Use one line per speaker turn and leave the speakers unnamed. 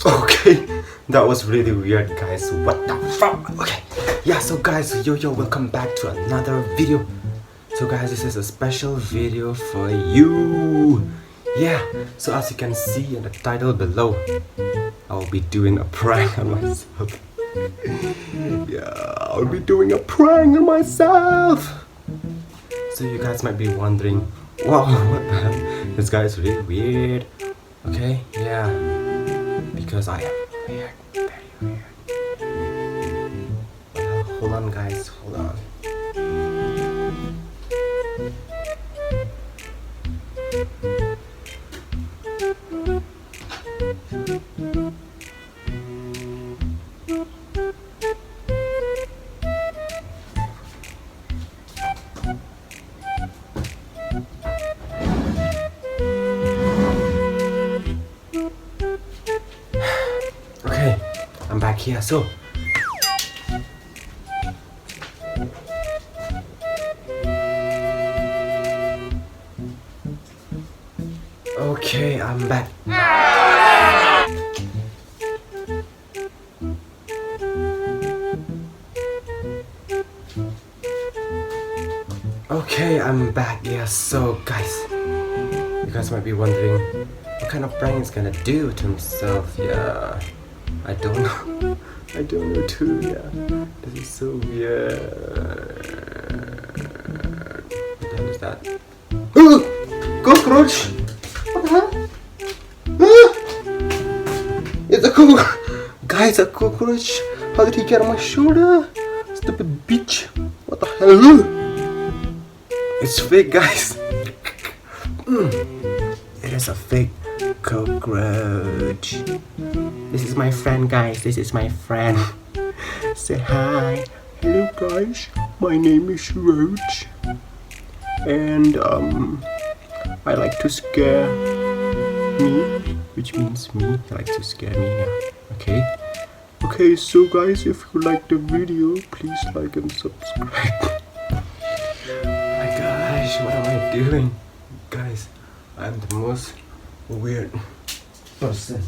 Okay, that was really weird, guys. What the fuck? Okay, yeah, so guys, yo, welcome back to another video. So guys, this is a special video for you. Yeah, so as you can see in the title below, I'll be doing a prank on myself. Yeah, I'll be doing a prank on myself. So you guys might be wondering, wow, what the hell? This guy is really weird. Okay, yeah, because I am weird, very weird. Well, hold on guys, hold on. Okay, I'm back here, so okay, I'm back. Okay, I'm back. Yeah, so guys, you guys might be wondering what kind of prank he's gonna do to himself. Yeah, I don't know. I don't know too. Yeah, this is so weird. What the hell is that? Cockroach! What the hell? It's a cockroach! Guys, a cockroach! How did he get on my shoulder? Stupid bitch! What the hell? It's fake, guys. It is a fake cockroach. This is my friend, guys. This is my friend. Say hi. Hello, guys. My name is Roach, and I like to scare me, which means me. I like to scare me. Yeah. Okay. Okay. So, guys, if you like the video, please like and subscribe. What am I doing? Guys, I'm the most weird person